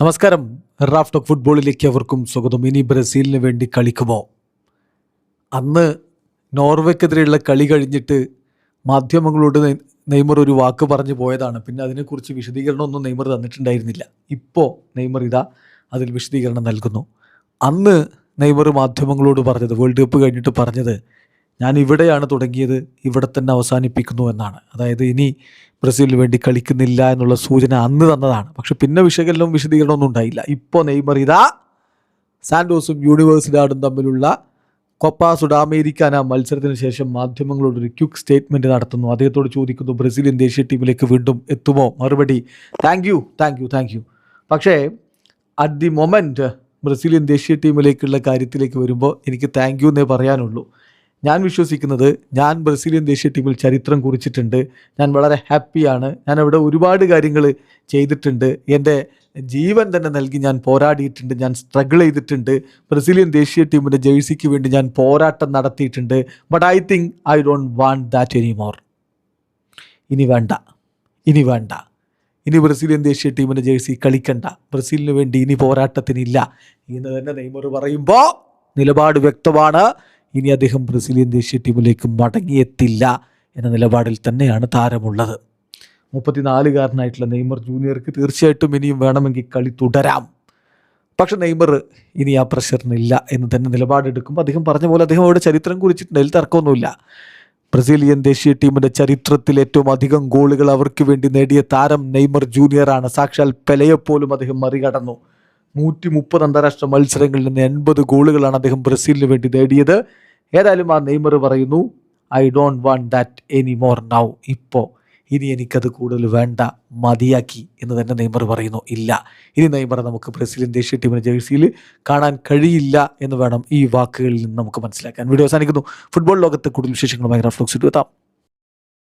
നമസ്കാരം. Raf talk ഫുട്ബോളിലേക്ക് അവർക്കും സ്വാഗതം. ഇനി ബ്രസീലിന് വേണ്ടി കളിക്കുമോ? അന്ന് നോർവേക്കെതിരെയുള്ള കളി കഴിഞ്ഞിട്ട് മാധ്യമങ്ങളോട് നെയ്മർ ഒരു വാക്ക് പറഞ്ഞു പോയതാണ്. പിന്നെ അതിനെക്കുറിച്ച് വിശദീകരണമൊന്നും നെയ്മർ തന്നിട്ടുണ്ടായിരുന്നില്ല. ഇപ്പോൾ നെയ്മർ അതിൽ വിശദീകരണം നൽകുന്നു. അന്ന് നെയ്മർ മാധ്യമങ്ങളോട് പറഞ്ഞത്, വേൾഡ് കപ്പ് കഴിഞ്ഞിട്ട് പറഞ്ഞത്, ഞാൻ ഇവിടെയാണ് തുടങ്ങിയത്, ഇവിടെ തന്നെ അവസാനിപ്പിക്കുന്നു എന്നാണ്. അതായത് ഇനി ബ്രസീലിന് വേണ്ടി കളിക്കുന്നില്ല എന്നുള്ള സൂചന അന്ന് തന്നതാണ്. പക്ഷെ പിന്നെ വിശദീകരണമൊന്നും ഉണ്ടായില്ല. ഇപ്പോൾ നെയ്മർ സാന്റോസും യൂണിവേഴ്സിഡാഡും തമ്മിലുള്ള കൊപ്പ സുഡാമേരിക്കാന മത്സരത്തിന് ശേഷം മാധ്യമങ്ങളോടൊരു ക്വിക്ക് സ്റ്റേറ്റ്മെൻറ്റ് നടത്തുന്നു. അദ്ദേഹത്തോട് ചോദിക്കുന്നു, ബ്രസീലിയൻ ദേശീയ ടീമിലേക്ക് വീണ്ടും എത്തുമോ? മറുപടി, താങ്ക് യു. പക്ഷേ അറ്റ് ദി മൊമെൻറ്റ് ബ്രസീലിയൻ ദേശീയ ടീമിലേക്കുള്ള കാര്യത്തിലേക്ക് വരുമ്പോൾ എനിക്ക് താങ്ക് യു എന്നേ പറയാനുള്ളൂ. ഞാൻ വിശ്വസിക്കുന്നത്, ഞാൻ ബ്രസീലിയൻ ദേശീയ ടീമിൽ ചരിത്രം കുറിച്ചിട്ടുണ്ട്. ഞാൻ വളരെ ഹാപ്പിയാണ്. ഞാൻ അവിടെ ഒരുപാട് കാര്യങ്ങൾ ചെയ്തിട്ടുണ്ട്. എൻ്റെ ജീവൻ തന്നെ നൽകി ഞാൻ പോരാടിയിട്ടുണ്ട്. ഞാൻ സ്ട്രഗിൾ ചെയ്തിട്ടുണ്ട്. ബ്രസീലിയൻ ദേശീയ ടീമിൻ്റെ ജേഴ്സിക്ക് വേണ്ടി ഞാൻ പോരാട്ടം നടത്തിയിട്ടുണ്ട്. But I think I don't want that anymore. ഇനി വേണ്ട. ഇനി ബ്രസീലിയൻ ദേശീയ ടീമിൻ്റെ ജേഴ്സി കളിക്കണ്ട. ബ്രസീലിന് വേണ്ടി ഇനി പോരാട്ടത്തിനില്ല എന്ന് തന്നെ നെയ്മർ പറയുമ്പോൾ നിലപാട് വ്യക്തമാണ്. ഇനി അദ്ദേഹം ബ്രസീലിയൻ ദേശീയ ടീമിലേക്ക് മടങ്ങിയെത്തില്ല എന്ന നിലപാടിൽ തന്നെയാണ് താരമുള്ളത്. 34-കാരനായിട്ടുള്ള നെയ്മർ ജൂനിയർക്ക് തീർച്ചയായിട്ടും ഇനിയും വേണമെങ്കിൽ കളി തുടരാം. പക്ഷെ നെയ്മർ ഇനി ആ പ്രഷറിനില്ല എന്ന് തന്നെ നിലപാടെടുക്കുമ്പോൾ അദ്ദേഹം പറഞ്ഞ പോലെ അദ്ദേഹം അവിടെ ചരിത്രം കുറിച്ചിട്ടുണ്ട്. അതിൽ തർക്കമൊന്നുമില്ല. ബ്രസീലിയൻ ദേശീയ ടീമിൻ്റെ ചരിത്രത്തിൽ ഏറ്റവും അധികം ഗോളുകൾ അവർക്ക് വേണ്ടി നേടിയ താരം നെയ്മർ ജൂനിയറാണ്. സാക്ഷാൽ പെലെയെപ്പോലും അദ്ദേഹം മറികടന്നു. 130 അന്താരാഷ്ട്ര മത്സരങ്ങളിൽ നിന്ന് 80 ഗോളുകളാണ് അദ്ദേഹം ബ്രസീലിന് വേണ്ടി നേടിയത്. ഏതായാലും ആ നെയ്മർ പറയുന്നു, I don't want that any more now. ഇനി എനിക്കത് കൂടുതൽ വേണ്ട, മതിയാക്കി എന്ന് തന്നെ നെയ്മർ പറയുന്നു. ഇല്ല, ഇനി നെയ്മറെ നമുക്ക് ബ്രസീലിയൻ ദേശീയ ടീമിൻ്റെ ജേഴ്സിയിൽ കാണാൻ കഴിയില്ല എന്ന് വേണം ഈ വാക്കുകളിൽ നിന്ന് നമുക്ക് മനസ്സിലാക്കാൻ. വീഡിയോ അവസാനിക്കുന്നു. ഫുട്ബോൾ ലോകത്തെ കൂടുതൽ വിശേഷങ്ങളുമായി റാഫ് ടോക്സിൽ എത്താം.